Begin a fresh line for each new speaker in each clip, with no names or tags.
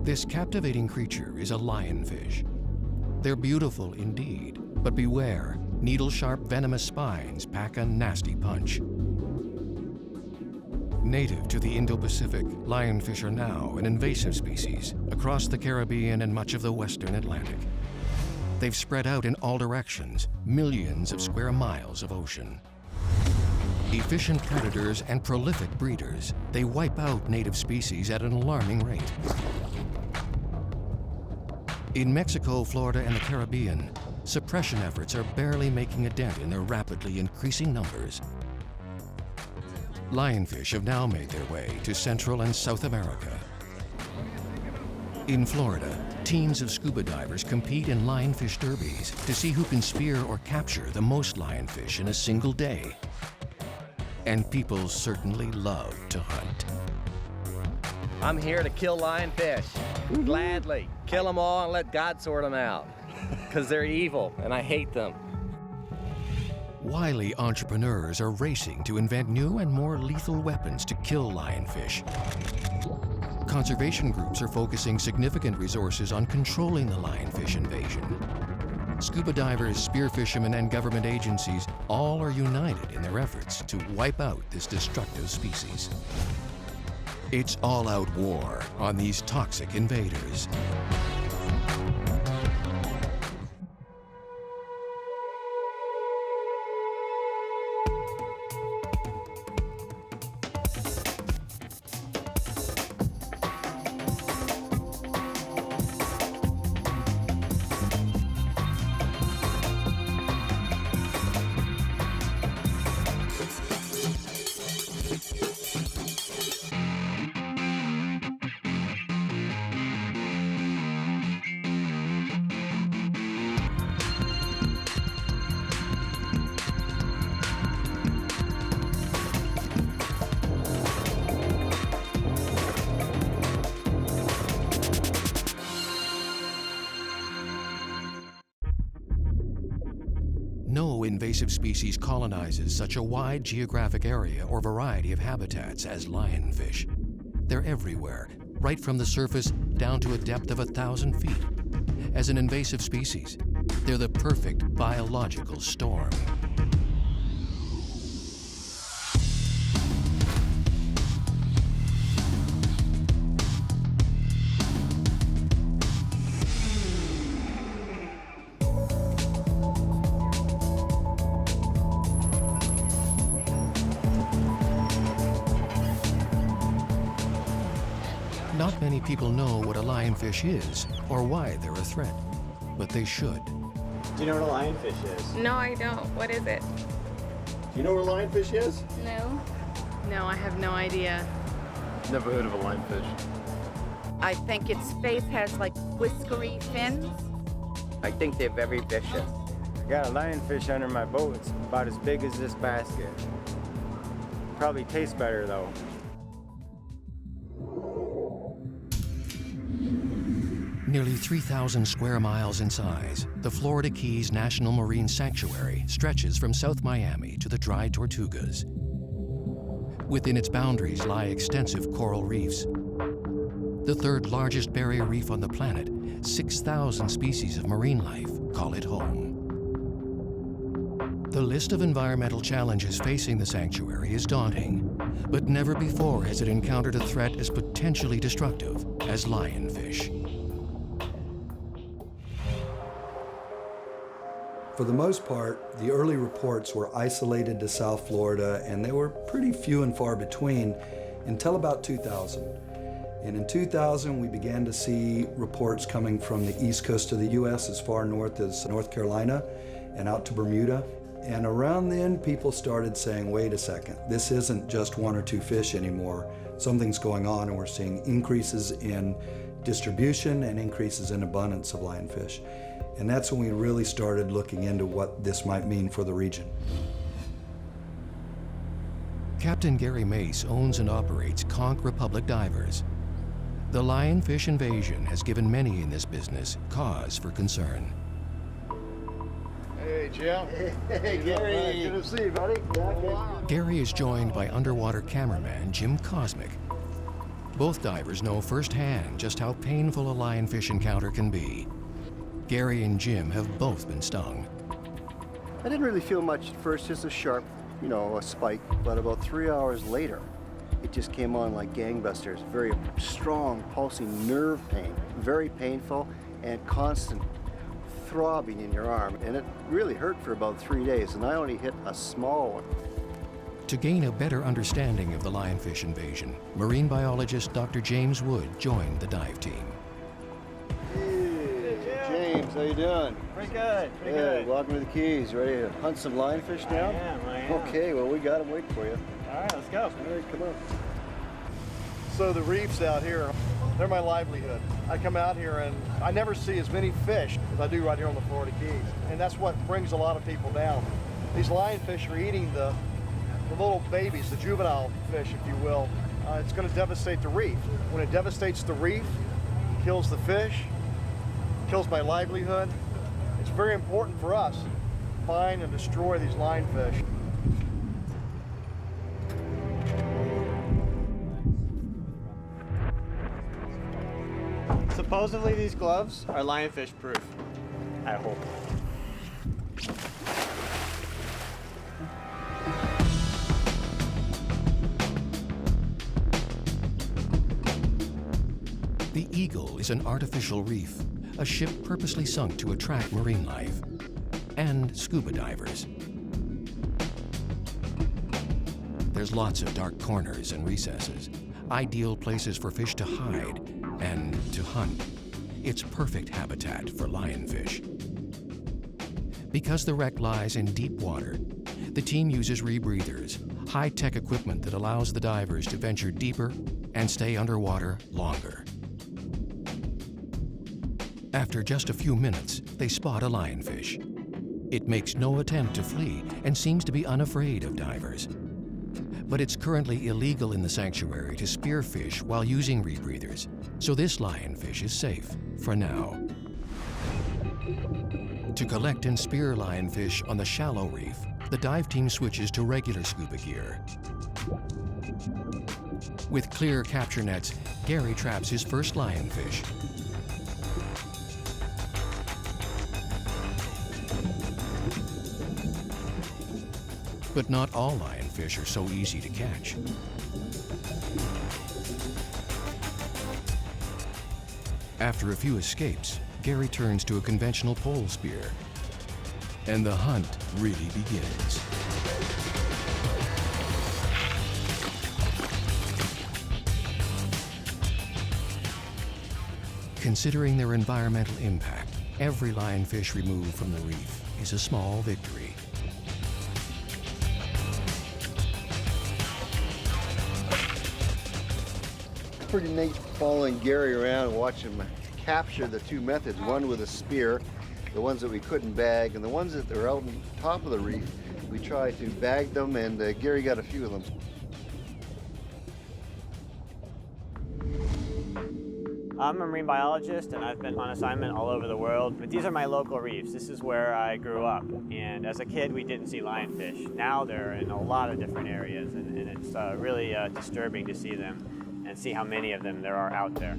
This captivating creature is a lionfish. They're beautiful indeed, but beware, needle-sharp venomous spines pack a nasty punch. Native to the Indo-Pacific, lionfish are now an invasive species across the Caribbean and much of the western Atlantic. They've spread out in all directions, millions of square miles of ocean. Efficient predators and prolific breeders, they wipe out native species at an alarming rate. In Mexico, Florida, and the Caribbean, suppression efforts are barely making a dent in their rapidly increasing numbers. Lionfish have now made their way to Central and South America. In Florida, teams of scuba divers compete in lionfish derbies to see who can spear or capture the most lionfish in a single day. And people certainly love to hunt.
I'm here to kill lionfish, gladly. Kill them all and let God sort them out, because they're evil and I hate them.
Wily entrepreneurs are racing to invent new and more lethal weapons to kill lionfish. Conservation groups are focusing significant resources on controlling the lionfish invasion. Scuba divers, spear fishermen, and government agencies all are united in their efforts to wipe out this destructive species. It's all-out war on these toxic invaders. No invasive species colonizes such a wide geographic area or variety of habitats as lionfish. They're everywhere, right from the surface down to a depth of 1,000 feet. As an invasive species, they're the perfect biological storm. Not many people know what a lionfish is or why they're a threat, but they should.
Do you know what a lionfish is?
No, I don't. What is it?
Do you know what a lionfish is?
No. No, I have no idea.
Never heard of a lionfish.
I think its face has like whiskery fins.
I think they're very vicious.
I got a lionfish under my boat. It's about as big as this basket. Probably tastes better though.
Nearly 3,000 square miles in size, the Florida Keys National Marine Sanctuary stretches from South Miami to the dry Tortugas. Within its boundaries lie extensive coral reefs. The third largest barrier reef on the planet, 6,000 species of marine life call it home. The list of environmental challenges facing the sanctuary is daunting, but never before has it encountered a threat as potentially destructive as lionfish.
For the most part, the early reports were isolated to South Florida, and they were pretty few and far between until about 2000. And in 2000, we began to see reports coming from the east coast of the US as far north as North Carolina and out to Bermuda. And around then, people started saying, wait a second, this isn't just one or two fish anymore. Something's going on, and we're seeing increases in distribution and increases in abundance of lionfish. And that's when we really started looking into what this might mean for the region.
Captain Gary Mace owns and operates Conch Republic Divers. The lionfish invasion has given many in this business cause for concern.
Hey, Jim.
Hey, Gary.
Good to see you, buddy.
Gary is joined by underwater cameraman Jim Cosmic. Both divers know firsthand just how painful a lionfish encounter can be. Gary and Jim have both been stung.
I didn't really feel much at first, just a sharp, a spike. But about 3 hours later, it just came on like gangbusters. Very strong, pulsing nerve pain. Very painful and constant throbbing in your arm. And it really hurt for about 3 days, and I only hit a small one.
To gain a better understanding of the lionfish invasion, marine biologist Dr. James Wood joined the dive team.
Hey, James, how you doing?
Pretty good, pretty
Good. Welcome to the Keys. Ready to hunt some lionfish now?
I am.
Okay, well, we got them waiting for you.
All right, let's go.
All right, come on.
So the reefs out here, they're my livelihood. I come out here and I never see as many fish as I do right here on the Florida Keys. And that's what brings a lot of people down. These lionfish are eating the little babies, the juvenile fish, if you will. It's going to devastate the reef. When it devastates the reef, kills the fish, kills my livelihood, it's very important for us to find and destroy these lionfish.
Supposedly these gloves are lionfish proof.
I hope.
The Eagle is an artificial reef, a ship purposely sunk to attract marine life and scuba divers. There's lots of dark corners and recesses, ideal places for fish to hide and to hunt. It's perfect habitat for lionfish. Because the wreck lies in deep water, the team uses rebreathers, high-tech equipment that allows the divers to venture deeper and stay underwater longer. After just a few minutes, they spot a lionfish. It makes no attempt to flee and seems to be unafraid of divers. But it's currently illegal in the sanctuary to spear fish while using rebreathers, so this lionfish is safe for now. To collect and spear lionfish on the shallow reef, the dive team switches to regular scuba gear. With clear capture nets, Gary traps his first lionfish. But not all lionfish are so easy to catch. After a few escapes, Gary turns to a conventional pole spear, and the hunt really begins. Considering their environmental impact, every lionfish removed from the reef is a small victory.
Pretty neat following Gary around, watching him capture the two methods, one with a spear, the ones that we couldn't bag, and the ones that are out on top of the reef, we tried to bag them, and Gary got a few of them.
I'm a marine biologist and I've been on assignment all over the world, but these are my local reefs. This is where I grew up, and as a kid we didn't see lionfish. Now they're in a lot of different areas, and it's really disturbing to see them and see how many of them there are out there.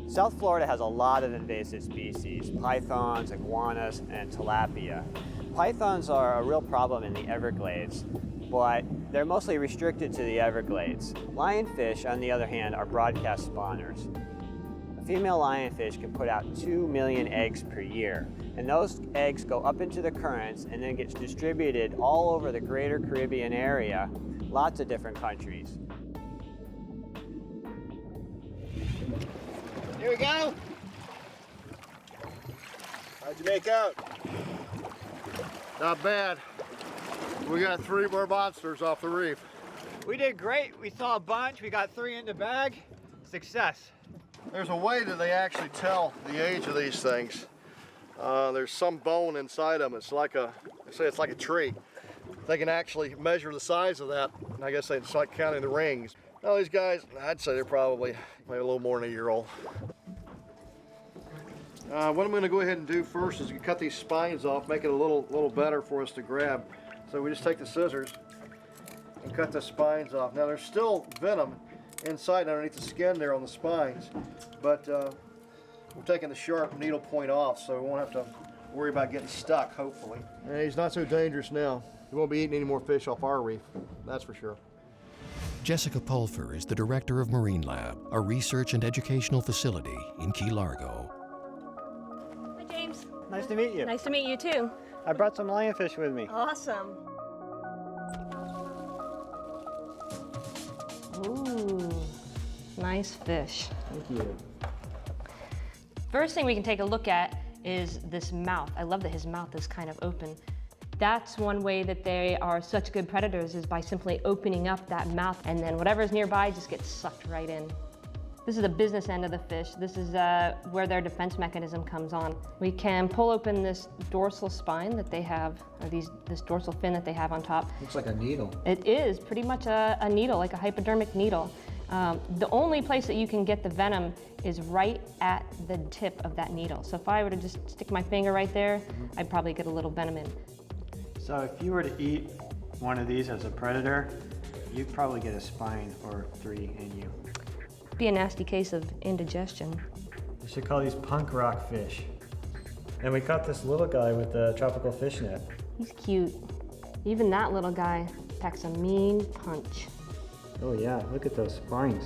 South Florida has a lot of invasive species, pythons, iguanas, and tilapia. Pythons are a real problem in the Everglades, but they're mostly restricted to the Everglades. Lionfish, on the other hand, are broadcast spawners. A female lionfish can put out 2 million eggs per year, and those eggs go up into the currents and then gets distributed all over the greater Caribbean area, lots of different countries.
Here we go. How'd you make out?
Not bad. We got 3 more monsters off the reef.
We did great. We saw a bunch. We got 3 in the bag. Success.
There's a way that they actually tell the age of these things. There's some bone inside them. It's like it's like a tree. They can actually measure the size of that. And I guess it's like counting the rings. Now these guys, I'd say they're probably maybe a little more than a year old. What I'm going to go ahead and do first is cut these spines off, make it a little better for us to grab. So we just take the scissors and cut the spines off. Now there's still venom inside underneath the skin there on the spines, but we're taking the sharp needle point off, so we won't have to worry about getting stuck, hopefully. And he's not so dangerous now. He won't be eating any more fish off our reef, that's for sure.
Jessica Pulfer is the director of Marine Lab, a research and educational facility in Key Largo.
Hi, James.
Nice to meet you.
Nice to meet you, too.
I brought some lionfish with me.
Awesome. Ooh, nice fish.
Thank you.
First thing we can take a look at is this mouth. I love that his mouth is kind of open. That's one way that they are such good predators, is by simply opening up that mouth, and then whatever's nearby just gets sucked right in. This is the business end of the fish. This is where their defense mechanism comes on. We can pull open this dorsal spine that they have, or this dorsal fin that they have on top.
Looks like a needle.
It is pretty much a needle, like a hypodermic needle. The only place that you can get the venom is right at the tip of that needle. So if I were to just stick my finger right there, I'd probably get a little venom in.
So if you were to eat one of these as a predator, you'd probably get a spine or 3 in you.
Be a nasty case of indigestion.
We should call these punk rock fish. And we caught this little guy with a tropical fish net.
He's cute. Even that little guy packs a mean punch.
Oh yeah, look at those spines.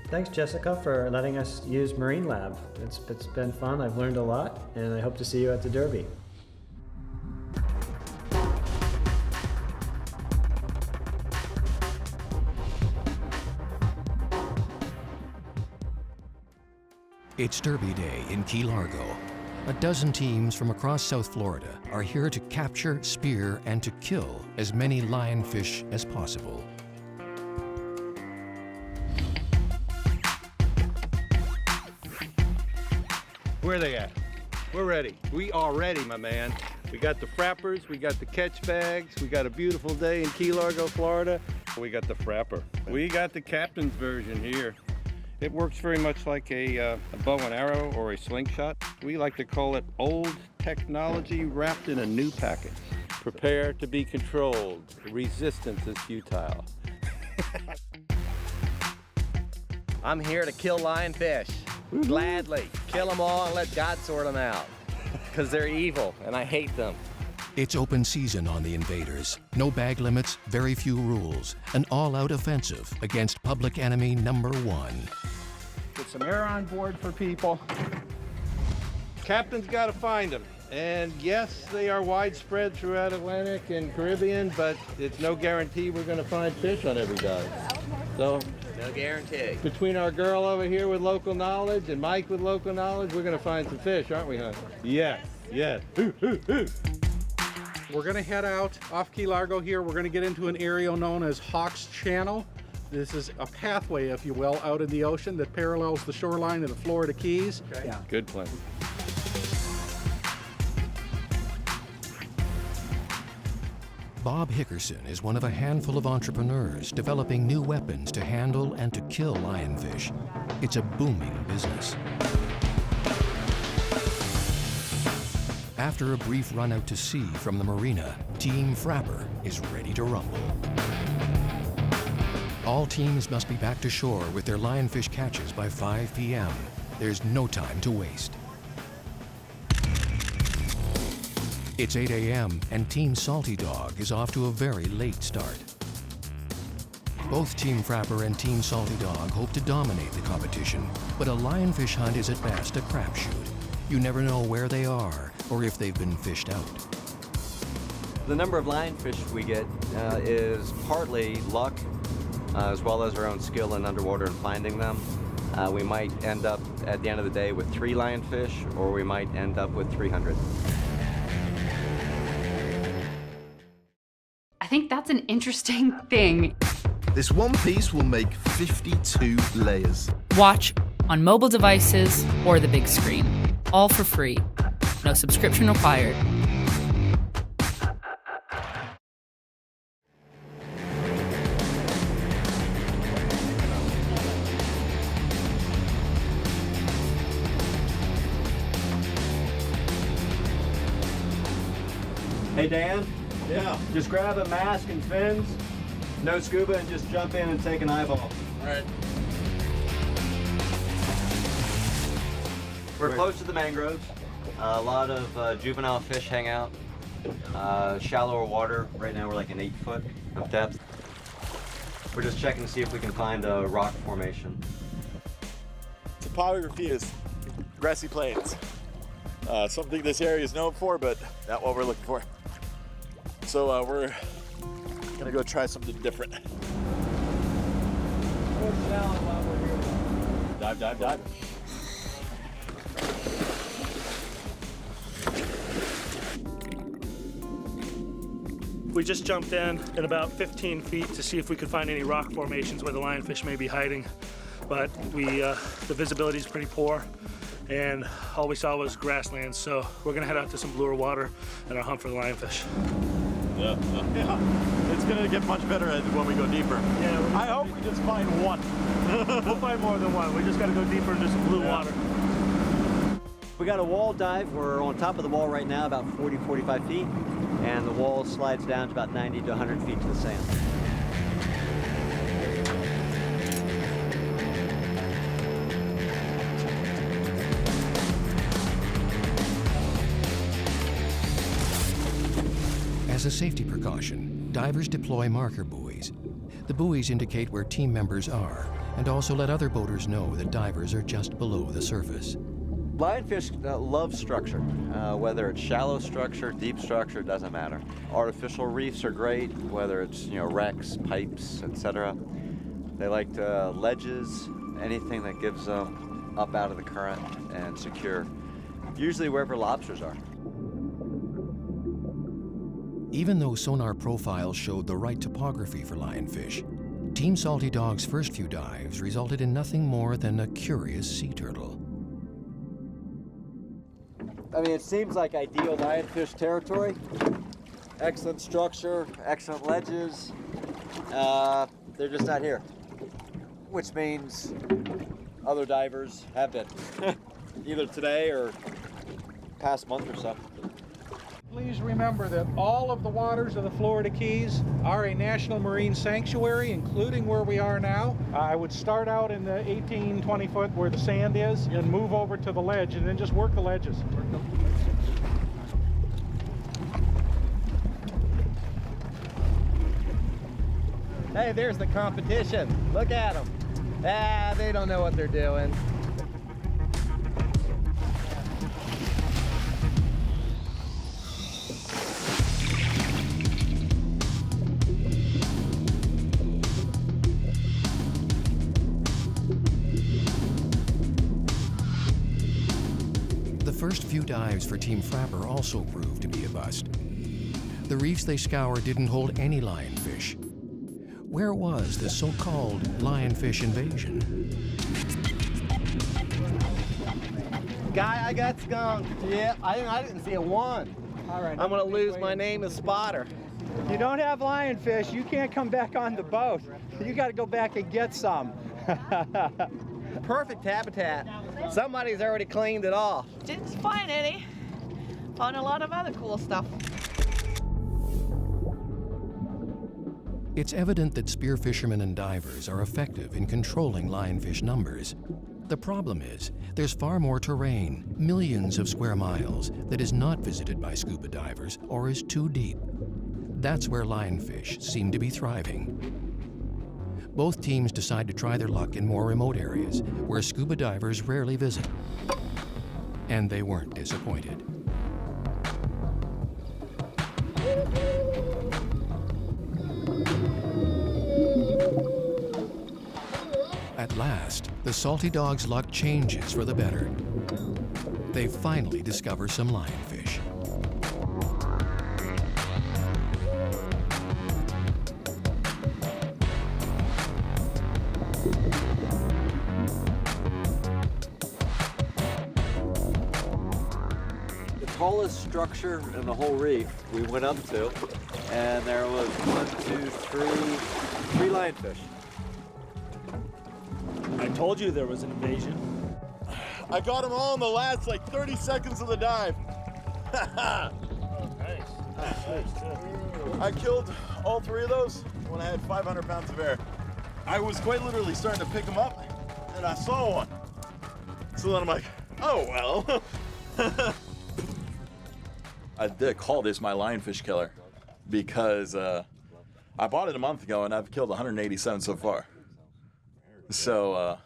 Thanks, Jessica, for letting us use Marine Lab. It's been fun, I've learned a lot, and I hope to see you at the Derby.
It's Derby Day in Key Largo. A dozen teams from across South Florida are here to capture, spear, and to kill as many lionfish as possible.
Where are they at? We're ready. We are ready, my man. We got the frappers, we got the catch bags, we got a beautiful day in Key Largo, Florida. We got the frapper. We got the captain's version here. It works very much like a bow and arrow or a slingshot. We like to call it old technology wrapped in a new package. Prepare to be controlled. Resistance is futile.
I'm here to kill lionfish. Gladly. Kill them all and let God sort them out. Because they're evil and I hate them.
It's open season on the Invaders. No bag limits, very few rules. An all-out offensive against public enemy #1.
Get some air on board for people. Captain's got to find them. And yes, they are widespread throughout Atlantic and Caribbean, but it's no guarantee we're going to find fish on every dive. So,
no guarantee.
Between our girl over here with local knowledge and Mike with local knowledge, we're going to find some fish, aren't we, hon? Yes, yes.
We're going to head out off Key Largo here. We're going to get into an area known as Hawks Channel. This is a pathway, if you will, out in the ocean that parallels the shoreline of the Florida Keys.
Okay. Yeah. Good plan.
Bob Hickerson is one of a handful of entrepreneurs developing new weapons to handle and to kill lionfish. It's a booming business. After a brief run out to sea from the marina, Team Frapper is ready to rumble. All teams must be back to shore with their lionfish catches by 5 p.m. There's no time to waste. It's 8 a.m. and Team Salty Dog is off to a very late start. Both Team Frapper and Team Salty Dog hope to dominate the competition, but a lionfish hunt is at best a crapshoot. You never know where they are or if they've been fished out.
The number of lionfish we get is partly luck, as well as our own skill in underwater and finding them. We might end up at the end of the day with 3 lionfish, or we might end up with 300.
I think that's an interesting thing.
This one piece will make 52 layers.
Watch on mobile devices or the big screen. All for free. No subscription required.
Hey, Dan?
Yeah.
Just grab a mask and fins, no scuba, and just jump in and take an eyeball.
All right.
We're close to the mangroves. A lot of juvenile fish hang out. Shallower water. Right now we're like an 8 foot of depth. We're just checking to see if we can find a rock formation.
Topography is grassy plains. Something this area is known for, but not what we're looking for. So we're gonna go try something different. Dive, dive, dive.
We just jumped in at about 15 feet to see if we could find any rock formations where the lionfish may be hiding, but the visibility is pretty poor, and all we saw was grasslands, so we're gonna head out to some bluer water and our hunt for the lionfish.
Yeah. It's gonna get much better when we go deeper.
Yeah,
I hope we just find one.
We'll find more than one. We just gotta go deeper into some blue water.
We got a wall dive. We're on top of the wall right now, about 40, 45 feet, and the wall slides down to about 90 to 100 feet to the sand.
As a safety precaution, divers deploy marker buoys. The buoys indicate where team members are and also let other boaters know that divers are just below the surface.
Lionfish love structure, whether it's shallow structure, deep structure, doesn't matter. Artificial reefs are great, whether it's wrecks, pipes, etc. They like ledges, anything that gives them up out of the current and secure. Usually wherever lobsters are.
Even though sonar profiles showed the right topography for lionfish, Team Salty Dog's first few dives resulted in nothing more than a curious sea turtle.
I mean, it seems like ideal lionfish territory. Excellent structure, excellent ledges. They're just not here, which means other divers have been, either today or past month or so.
Please remember that all of the waters of the Florida Keys are a national marine sanctuary, including where we are now. I would start out in the 18, 20 foot where the sand is and move over to the ledge and then just work the ledges.
Hey, there's the competition. Look at them. Ah, they don't know what they're doing.
The first few dives for Team Frapper also proved to be a bust. The reefs they scoured didn't hold any lionfish. Where was the so-called lionfish invasion?
Guy, I got skunked. Yeah, I didn't see a one.
All right.
I'm gonna lose my name as spotter.
You don't have lionfish, you can't come back on the boat. You got to go back and get some.
Perfect habitat. Somebody's already cleaned it off.
Didn't find any. Found a lot of other cool stuff.
It's evident that spear fishermen and divers are effective in controlling lionfish numbers. The problem is, there's far more terrain, millions of square miles, that is not visited by scuba divers or is too deep. That's where lionfish seem to be thriving. Both teams decide to try their luck in more remote areas where scuba divers rarely visit. And they weren't disappointed. At last, the Salty Dog's luck changes for the better. They finally discover some lionfish.
The tallest structure in the whole reef we went up to, and there was 1, 2, 3 lionfish.
I told you there was an invasion.
I got them all in the last like 30 seconds of the dive.
Nice.
I killed all 3 of those when I had 500 pounds of air. I was quite literally starting to pick them up, and I saw one. So then I'm like, oh well. I did call this my lionfish killer because I bought it a month ago and I've killed 187 so far. So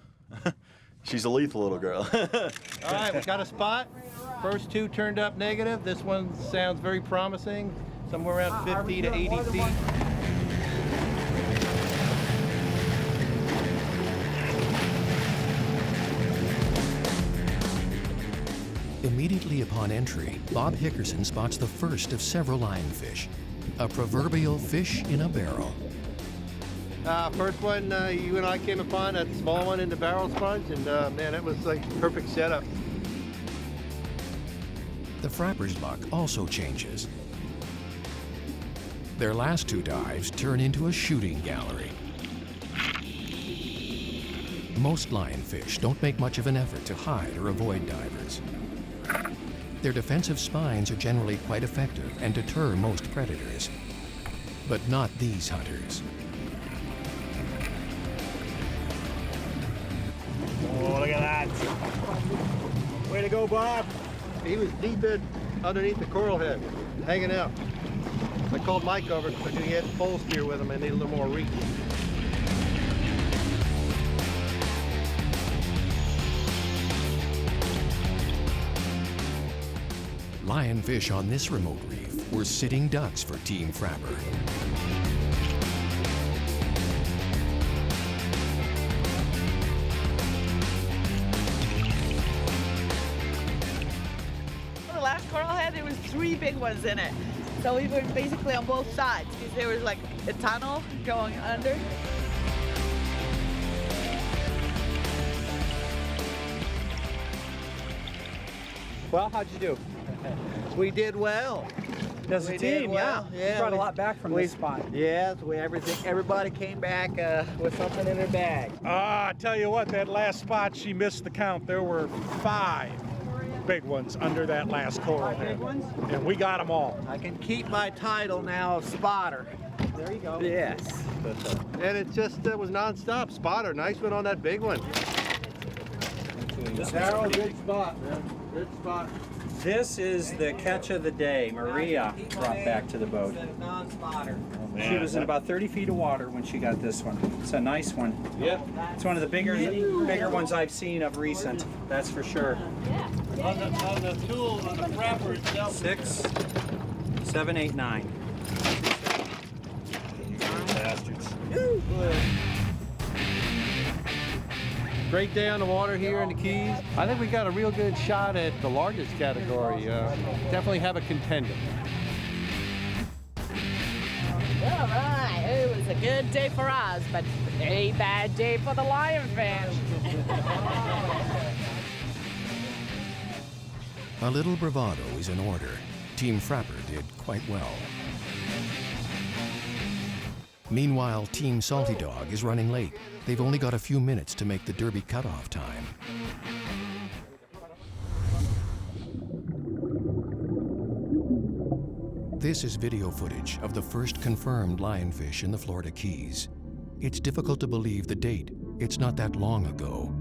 she's a lethal little girl.
All right, we got a spot. First 2 turned up negative. This one sounds very promising, somewhere around 50 to 80 feet.
Immediately upon entry, Bob Hickerson spots the first of several lionfish, a proverbial fish in a barrel.
First one you and I came upon, that small one in the barrel sponge, and man, it was like perfect setup.
The frapper's luck also changes. Their last 2 dives turn into a shooting gallery. Most lionfish don't make much of an effort to hide or avoid divers. Their defensive spines are generally quite effective and deter most predators. But not these hunters.
Oh, look at that. Way to go, Bob. He was deep in underneath the coral head, hanging out. I called Mike over because he had pole spear with him and needed a little more reach.
Lionfish on this remote reef were sitting ducks for Team Frapper.
The last coral head, there was 3 big ones in it. So we were basically on both sides because there was like a tunnel going under.
Well, how'd you do?
We did well.
As a
We
team,
did well.
yeah. You brought a lot back from this spot.
Yes, everybody came back with something in their bag.
I tell you what, that last spot, she missed the count. There were 5 big ones under that last coral head. And we got them all.
I can keep my title now of spotter.
There you go.
Yes. And it just was non-stop. Spotter, nice one on that big one.
Carol,
good spot, man. Good spot.
This is the catch of the day. Maria brought back to the boat. She was in about 30 feet of water when she got this one. It's a nice one.
Yep.
It's one of the bigger ones I've seen of recent. That's for sure.
On the tool, on the frapper itself.
6, 7, 8, 9.
Bastards. Great day on the water here in the Keys. I think we got a real good shot at the largest category. Definitely have a contender.
All right, it was a good day for us, but a bad day for the lionfish.
A little bravado is in order. Team Frapper did quite well. Meanwhile, Team Salty Dog is running late. They've only got a few minutes to make the Derby cutoff time. This is video footage of the first confirmed lionfish in the Florida Keys. It's difficult to believe the date. It's not that long ago.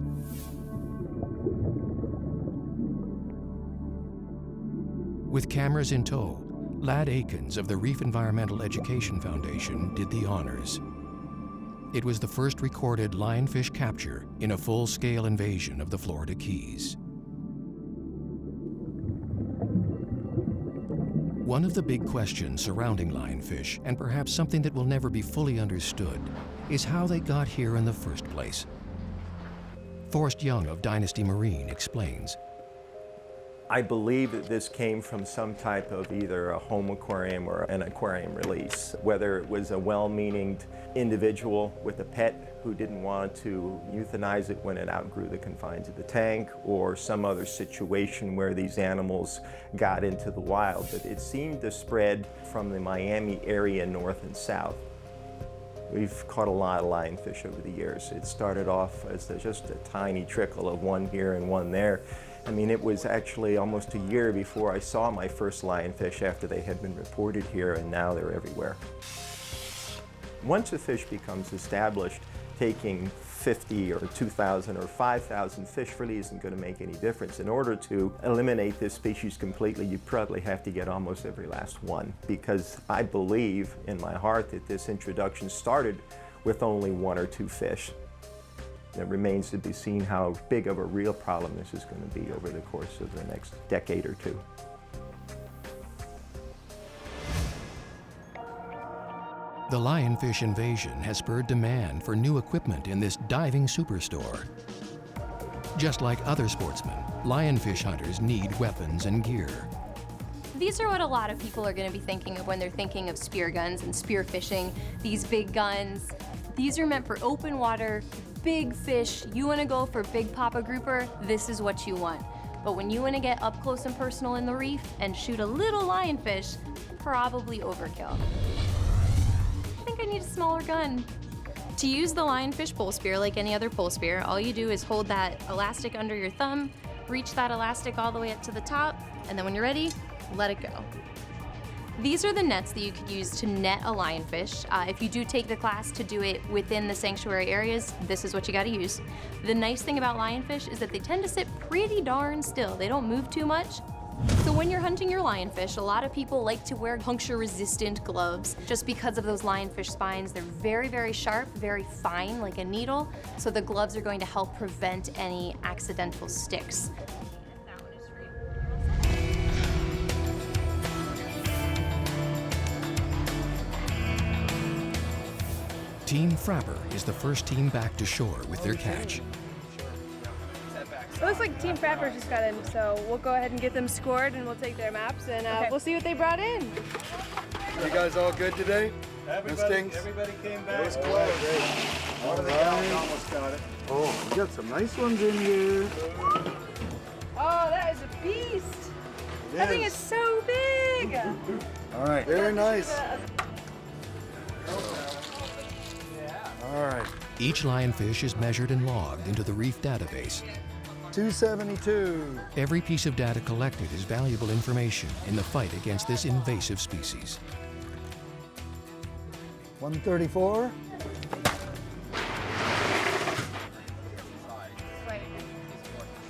With cameras in tow, Lad Akins of the Reef Environmental Education Foundation did the honors. It was the first recorded lionfish capture in a full-scale invasion of the Florida Keys. One of the big questions surrounding lionfish, and perhaps something that will never be fully understood, is how they got here in the first place. Forrest Young of Dynasty Marine explains.
I believe that this came from some type of either a home aquarium or an aquarium release, whether it was a well-meaning individual with a pet who didn't want to euthanize it when it outgrew the confines of the tank, or some other situation where these animals got into the wild. But it seemed to spread from the Miami area north and south. We've caught a lot of lionfish over the years. It started off as just a tiny trickle of one here and one there. I mean, it was actually almost a year before I saw my first lionfish after they had been reported here, and now they're everywhere. Once a fish becomes established, taking 50 or 2,000 or 5,000 fish really isn't going to make any difference. In order to eliminate this species completely, you probably have to get almost every last one, because I believe in my heart that this introduction started with only 1 or 2 fish. It remains to be seen how big of a real problem this is going to be over the course of the next decade or 2.
The lionfish invasion has spurred demand for new equipment in this diving superstore. Just like other sportsmen, lionfish hunters need weapons and gear.
These are what a lot of people are going to be thinking of when they're thinking of spear guns and spear fishing. These big guns. These are meant for open water, big fish. You want to go for big papa grouper, this is what you want. But when you want to get up close and personal in the reef and shoot a little lionfish, probably overkill. I think I need a smaller gun. To use the lionfish pole spear like any other pole spear, all you do is hold that elastic under your thumb, reach that elastic all the way up to the top, and then when you're ready, let it go. These are the nets that you could use to net a lionfish. If you do take the class to do it within the sanctuary areas, this is what you gotta use. The nice thing about lionfish is that they tend to sit pretty darn still. They don't move too much. So when you're hunting your lionfish, a lot of people like to wear puncture-resistant gloves just because of those lionfish spines. They're very, very sharp, very fine, like a needle, so the gloves are going to help prevent any accidental sticks.
Team Frapper is the first team back to shore with their catch.
It looks like Team Frapper just got in, so we'll go ahead and get them scored and we'll take their maps and we'll see what they brought in.
You guys all good today?
Everybody came back.
It was close.
One of the gals almost got it.
Oh, we got some nice ones in here.
Oh, that is a beast. That thing is so big.
All right, very nice. All right.
Each lionfish is measured and logged into the reef database.
272.
Every piece of data collected is valuable information in the fight against this invasive species.
134.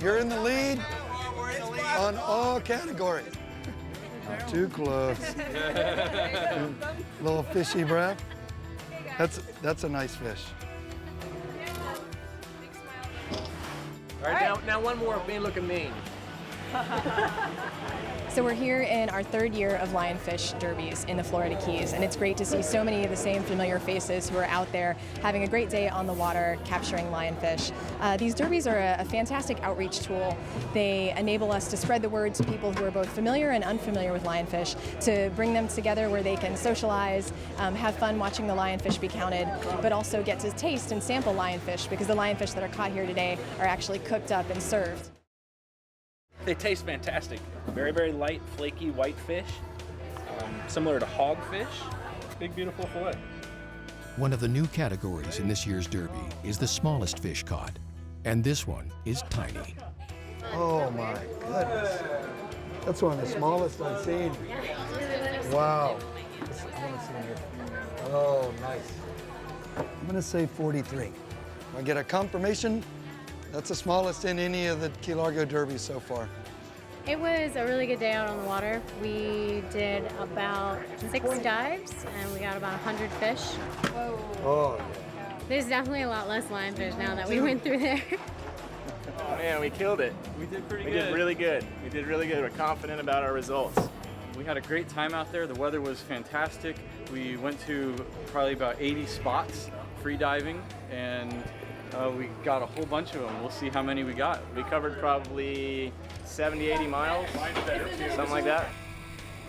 You're in the lead on all categories. Not too close. Little fishy breath. That's a nice fish.
All right, now one more. Me looking mean.
So we're here in our 3rd year of lionfish derbies in the Florida Keys, and it's great to see so many of the same familiar faces who are out there having a great day on the water capturing lionfish. These derbies are a fantastic outreach tool. They enable us to spread the word to people who are both familiar and unfamiliar with lionfish, to bring them together where they can socialize, have fun watching the lionfish be counted, but also get to taste and sample lionfish, because the lionfish that are caught here today are actually cooked up and served.
They taste fantastic. Very, very light, flaky white fish, similar to hogfish. Big, beautiful fillet.
One of the new categories in this year's derby is the smallest fish caught, and this one is tiny.
Oh my goodness. That's one of the smallest I've seen. Wow. I want to see here. Oh, nice. I'm going to say 43. I get a confirmation. That's the smallest in any of the Key Largo derbies so far.
It was a really good day out on the water. We did about 6 dives and we got about 100 fish.
Whoa. Oh, yeah.
There's definitely a lot less lionfish now that we went through there.
Oh man, we killed it. We did pretty good. We did really good. We did really good. We're confident about our results.
We had a great time out there. The weather was fantastic. We went to probably about 80 spots free diving, and we got a whole bunch of them. We'll see how many we got.
We covered probably 70, 80 miles, something like that.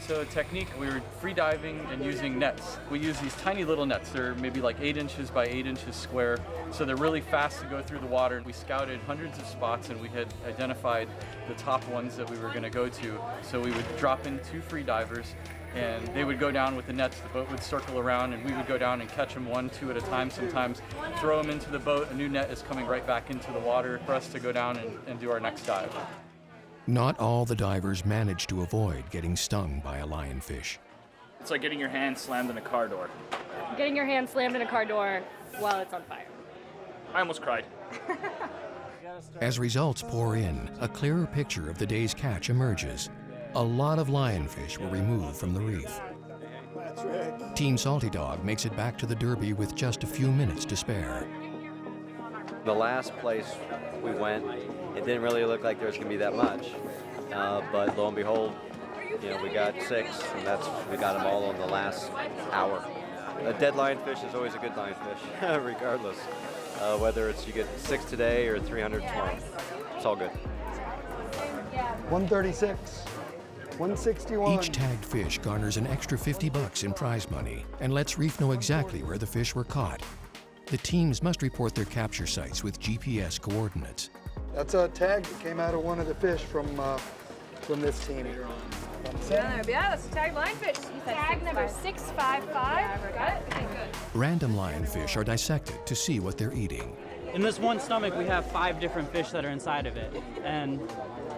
So the technique, we were free diving and using nets. We use these tiny little nets. They're maybe like 8 inches by 8 inches square. So they're really fast to go through the water. We scouted hundreds of spots and we had identified the top ones that we were gonna go to. So we would drop in 2 free divers and they would go down with the nets. The boat would circle around and we would go down and catch them 1, 2 at a time sometimes, throw them into the boat. A new net is coming right back into the water for us to go down and do our next dive.
Not all the divers manage to avoid getting stung by a lionfish.
It's like getting your hand slammed in a car door.
Getting your hand slammed in a car door while it's on fire.
I almost cried.
As results pour in, a clearer picture of the day's catch emerges. A lot of lionfish were removed from the reef. Team Salty Dog makes it back to the Derby with just a few minutes to spare.
The last place we went, it didn't really look like there was going to be that much. But lo and behold, we got 6, and we got them all in the last hour. A dead lionfish is always a good lionfish, regardless. Whether you get 6 today or 300 tomorrow. It's all good.
136, 161.
Each tagged fish garners an extra $50 in prize money and lets Reef know exactly where the fish were caught. The teams must report their capture sites with GPS coordinates.
That's a tag that came out of one of the fish from this team.
Yeah, that's a tagged lionfish. Tag number 655. Got it? Okay, good.
Random lionfish are dissected to see what they're eating.
In this one stomach, we have 5 different fish that are inside of it, and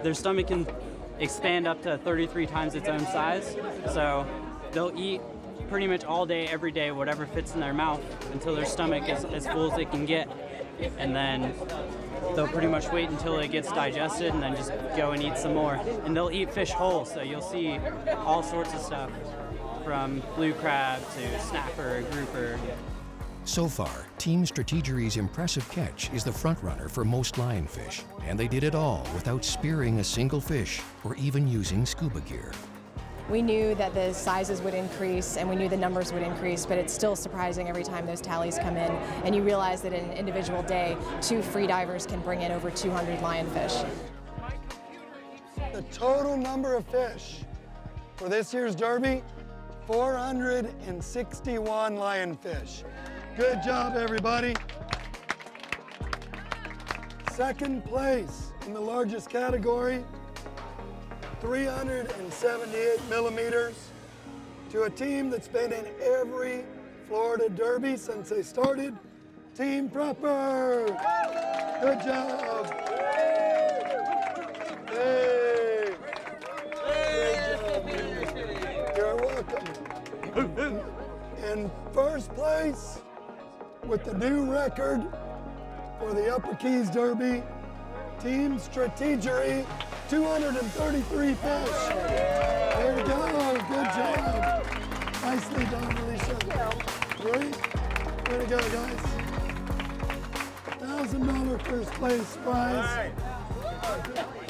their stomach can expand up to 33 times its own size. So they'll eat pretty much all day, every day, whatever fits in their mouth until their stomach is as full as it can get, and then they'll pretty much wait until it gets digested and then just go and eat some more. And they'll eat fish whole, so you'll see all sorts of stuff, from blue crab to snapper, grouper.
So far, Team Strategery's impressive catch is the front-runner for most lionfish, and they did it all without spearing a single fish or even using scuba gear.
We knew that the sizes would increase and we knew the numbers would increase, but it's still surprising every time those tallies come in, and you realize that in an individual day, 2 free divers can bring in over 200 lionfish.
The total number of fish for this year's Derby, 461 lionfish. Good job, everybody. Second place in the largest category, 378 millimeters, to a team that's been in every Florida Derby since they started, Team Proper. Good job. Hey. Good job. You're welcome. In first place, with the new record for the Upper Keys Derby, Team Strategery, 233 fish. There you go, good job. Nicely done, Alicia. Great, way to go, guys. $1,000 first place prize.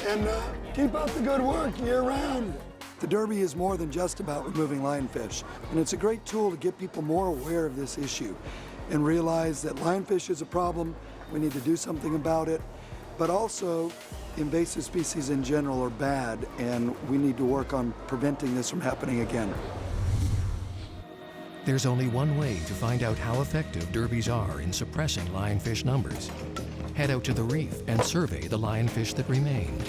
And keep up the good work year round. The Derby is more than just about removing lionfish, and it's a great tool to get people more aware of this issue and realize that lionfish is a problem, we need to do something about it, but also invasive species in general are bad, and we need to work on preventing this from happening again.
There's only one way to find out how effective derbies are in suppressing lionfish numbers. Head out to the reef and survey the lionfish that remain.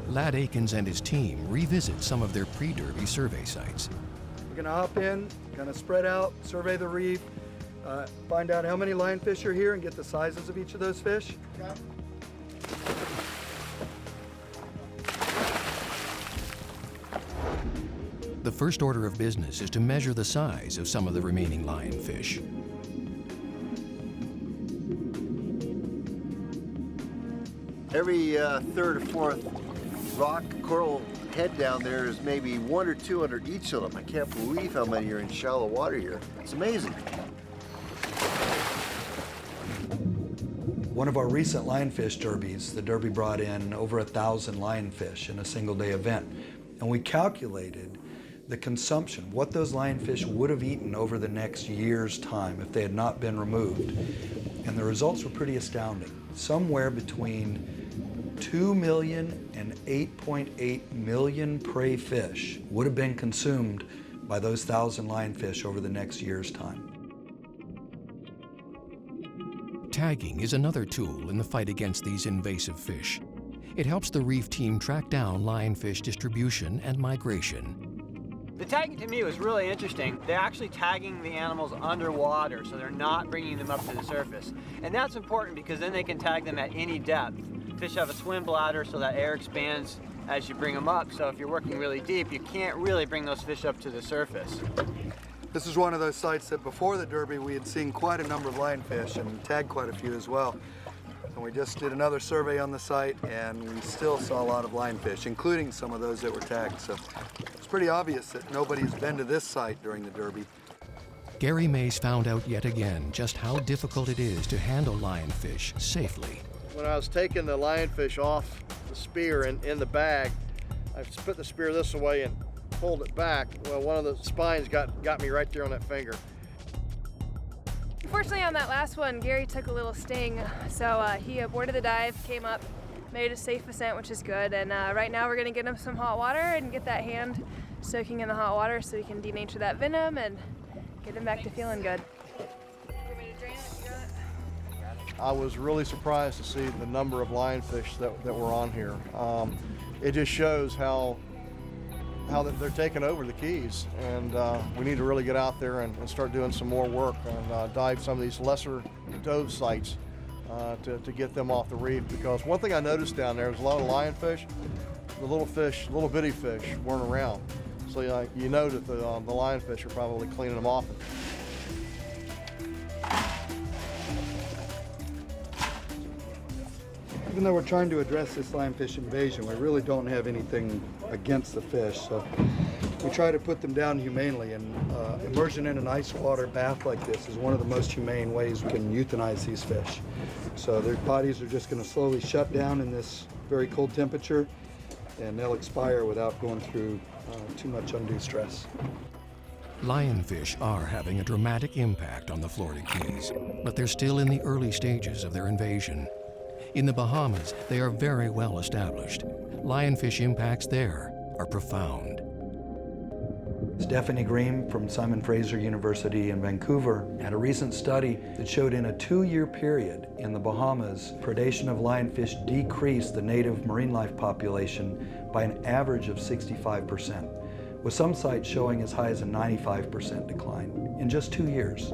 Lad Akins and his team revisit some of their pre-derby survey sites.
We're gonna hop in, gonna spread out, survey the reef, find out how many lionfish are here and get the sizes of each of those fish. Okay.
The first order of business is to measure the size of some of the remaining lionfish.
Every third or fourth rock coral head down there is maybe 100 or 200 each of them. I can't believe how many are in shallow water here. It's amazing.
One of our recent lionfish derbies, the derby brought in over 1,000 lionfish in a single day event. And we calculated the consumption, what those lionfish would have eaten over the next year's time if they had not been removed. And the results were pretty astounding. Somewhere between 2 million and 8.8 million prey fish would have been consumed by those 1,000 lionfish over the next year's time.
Tagging is another tool in the fight against these invasive fish. It helps the reef team track down lionfish distribution and migration.
The tagging to me was really interesting. They're actually tagging the animals underwater, so they're not bringing them up to the surface. And that's important because then they can tag them at any depth. Fish have a swim bladder, so that air expands as you bring them up. So if you're working really deep, you can't really bring those fish up to the surface.
This is one of those sites that before the Derby we had seen quite a number of lionfish and tagged quite a few as well. And we just did another survey on the site and we still saw a lot of lionfish, including some of those that were tagged. So it's pretty obvious that nobody's been to this site during the Derby.
Gary Mays found out yet again just how difficult it is to handle lionfish safely.
When I was taking the lionfish off the spear in the bag, I put the spear this way and pulled it back. Well, one of the spines got me right there on that finger.
Unfortunately, on that last one, Gary took a little sting, so he aborted the dive, came up, made a safe ascent, which is good. And right now we're gonna get him some hot water and get that hand soaking in the hot water so we can denature that venom and get him back to feeling good.
I was really surprised to see the number of lionfish that were on here. It just shows how they're taking over the Keys, and we need to really get out there and start doing some more work and dive some of these lesser dove sites to get them off the reef. Because one thing I noticed down there was a lot of lionfish. The little bitty fish weren't around, so you know that the lionfish are probably cleaning them off.
Even though we're trying to address this lionfish invasion, we really don't have anything against the fish. So we try to put them down humanely, and immersion in an ice water bath like this is one of the most humane ways we can euthanize these fish. So their bodies are just going to slowly shut down in this very cold temperature, and they'll expire without going through too much undue stress.
Lionfish are having a dramatic impact on the Florida Keys, but they're still in the early stages of their invasion. In the Bahamas, they are very well established. Lionfish impacts there are profound.
Stephanie Green from Simon Fraser University in Vancouver had a recent study that showed in a 2-year period in the Bahamas, predation of lionfish decreased the native marine life population by an average of 65%, with some sites showing as high as a 95% decline in just 2 years.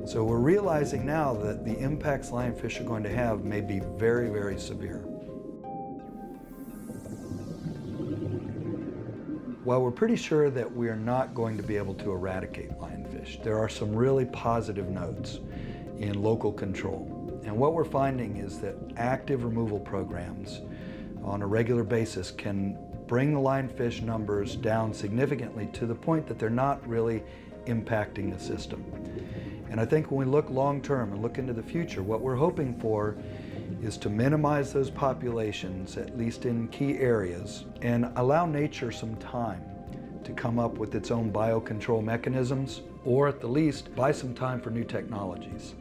So we're realizing now that the impacts lionfish are going to have may be very, very severe. While we're pretty sure that we are not going to be able to eradicate lionfish, there are some really positive notes in local control. And what we're finding is that active removal programs on a regular basis can bring the lionfish numbers down significantly to the point that they're not really impacting the system. And I think when we look long term and look into the future, what we're hoping for is to minimize those populations, at least in key areas, and allow nature some time to come up with its own biocontrol mechanisms, or at the least, buy some time for new technologies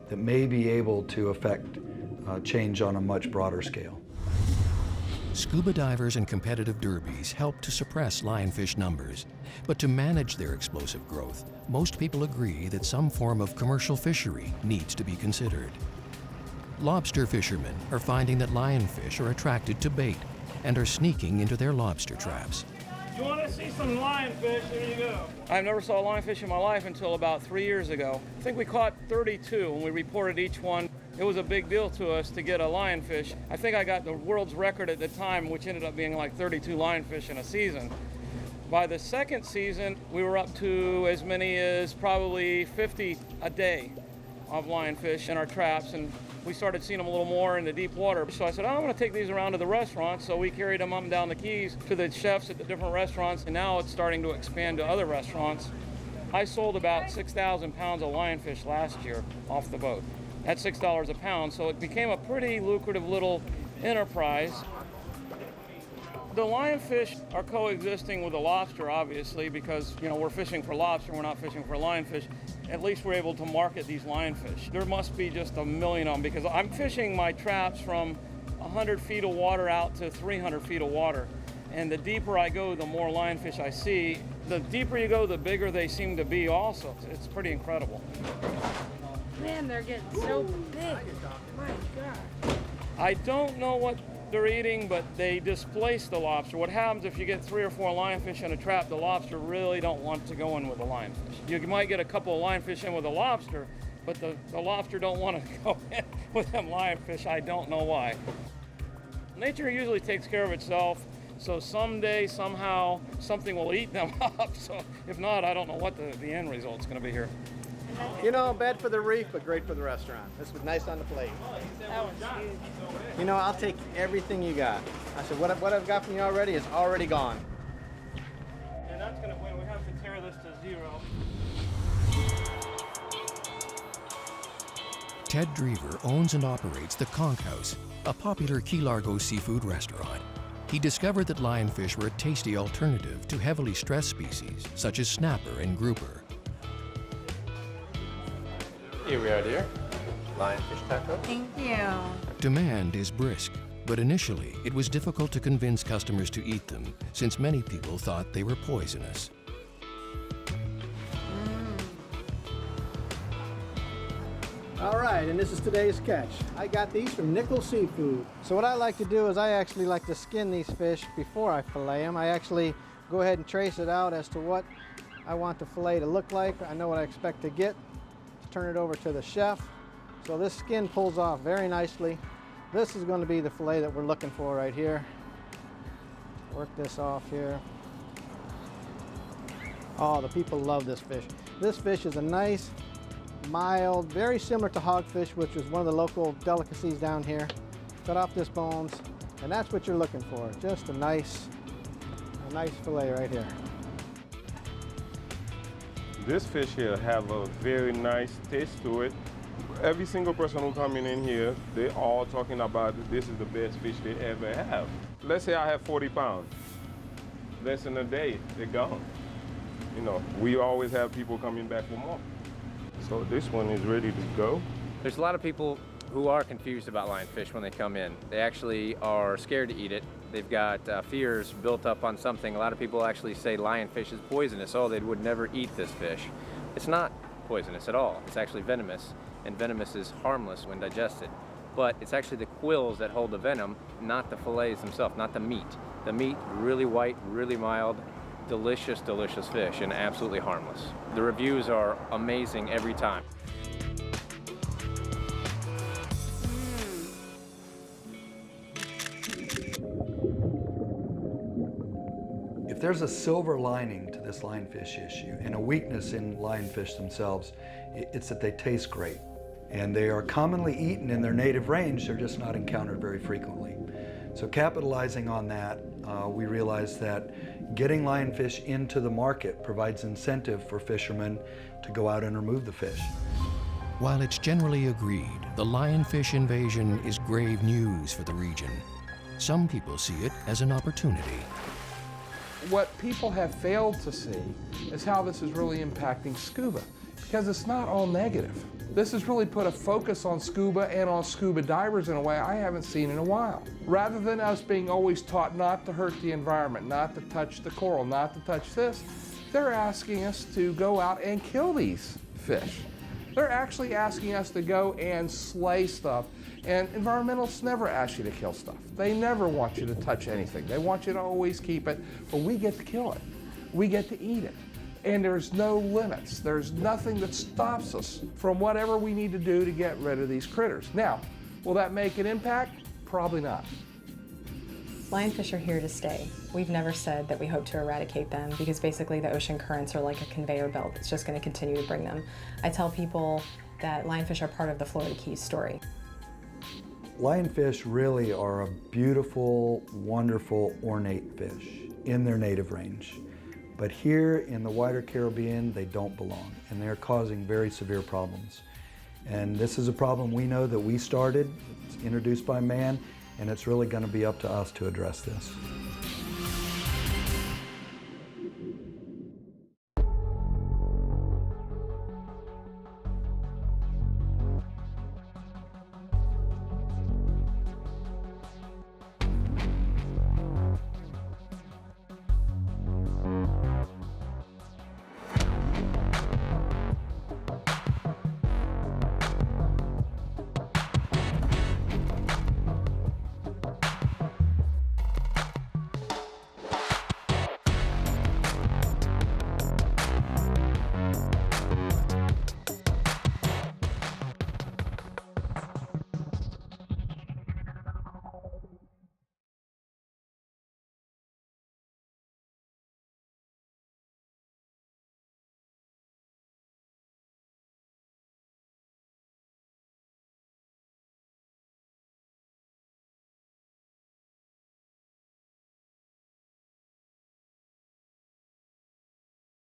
that may be able to affect change on a much broader scale.
Scuba divers and competitive derbies help to suppress lionfish numbers, but to manage their explosive growth, most people agree that some form of commercial fishery needs to be considered. Lobster fishermen are finding that lionfish are attracted to bait and are sneaking into their lobster traps.
You want to see some lionfish? There you go. I never saw a lionfish in my life until about 3 years ago. I think we caught 32 and we reported each one. It was a big deal to us to get a lionfish. I think I got the world's record at the time, which ended up being like 32 lionfish in a season. By the second season, we were up to as many as probably 50 a day of lionfish in our traps, and we started seeing them a little more in the deep water. So I said, I'm gonna take these around to the restaurants. So we carried them up and down the Keys to the chefs at the different restaurants, and now it's starting to expand to other restaurants. I sold about 6,000 pounds of lionfish last year off the boat. At $6 a pound, so it became a pretty lucrative little enterprise. The lionfish are coexisting with the lobster, obviously, because we're fishing for lobster, we're not fishing for lionfish. At least we're able to market these lionfish. There must be just a million of them, because I'm fishing my traps from 100 feet of water out to 300 feet of water. And the deeper I go, the more lionfish I see. The deeper you go, the bigger they seem to be also. It's pretty incredible.
Man, they're getting so big. My God.
I don't know what they're eating, but they displace the lobster. What happens if you get 3 or 4 lionfish in a trap, the lobster really don't want to go in with the lionfish. You might get a couple of lionfish in with a lobster, but the lobster don't want to go in with them lionfish. I don't know why. Nature usually takes care of itself, so someday, somehow, something will eat them up. So if not, I don't know what the end result's going to be here.
You know, bad for the reef, but great for the restaurant. This was nice on the plate.
That was huge.
You know, I'll take everything you got. I said, what I've got from you already is already gone.
And that's going to, when we have to tear this to 0.
Ted Drever owns and operates the Conch House, a popular Key Largo seafood restaurant. He discovered that lionfish were a tasty alternative to heavily stressed species such as snapper and grouper.
Here we are, dear. Lionfish taco.
Thank you.
Demand is brisk, but initially it was difficult to convince customers to eat them since many people thought they were poisonous.
All right, and this is today's catch. I got these from Nickel Seafood. So what I like to do is I actually like to skin these fish before I fillet them. I actually go ahead and trace it out as to what I want the fillet to look like. I know what I expect to get. Turn it over to the chef. So this skin pulls off very nicely. This is going to be the fillet that we're looking for right here. Work this off here. Oh, the people love this fish. This fish is a nice, mild, very similar to hogfish, which is one of the local delicacies down here. Cut off this bones, and that's what you're looking for. Just a nice fillet right here.
This fish here have a very nice taste to it. Every single person who coming in here, they all talking about this is the best fish they ever have. Let's say I have 40 pounds. Less than a day, they're gone. You know, we always have people coming back for more. So this one is ready to go.
There's a lot of people who are confused about lionfish when they come in. They actually are scared to eat it. They've got fears built up on something. A lot of people actually say lionfish is poisonous. Oh, they would never eat this fish. It's not poisonous at all. It's actually venomous, and venomous is harmless when digested. But it's actually the quills that hold the venom, not the fillets themselves, not the meat. The meat, really white, really mild, delicious, delicious fish, and absolutely harmless. The reviews are amazing every time.
If there's a silver lining to this lionfish issue and a weakness in lionfish themselves, it's that they taste great. And they are commonly eaten in their native range, they're just not encountered very frequently. So capitalizing on that, we realized that getting lionfish into the market provides incentive for fishermen to go out and remove the fish.
While it's generally agreed the lionfish invasion is grave news for the region, some people see it as an opportunity.
What people have failed to see is how this is really impacting scuba, because it's not all negative. This has really put a focus on scuba and on scuba divers in a way I haven't seen in a while. Rather than us being always taught not to hurt the environment, not to touch the coral, not to touch this, they're asking us to go out and kill these fish. They're actually asking us to go and slay stuff. And environmentalists never ask you to kill stuff. They never want you to touch anything. They want you to always keep it, but we get to kill it. We get to eat it. And there's no limits. There's nothing that stops us from whatever we need to do to get rid of these critters. Now, will that make an impact? Probably not.
Lionfish are here to stay. We've never said that we hope to eradicate them because basically the ocean currents are like a conveyor belt that's just going to continue to bring them. I tell people that lionfish are part of the Florida Keys story.
Lionfish really are a beautiful, wonderful, ornate fish in their native range. But here in the wider Caribbean, they don't belong, and they're causing very severe problems. And this is a problem we know that we started, it's introduced by man, and it's really going to be up to us to address this.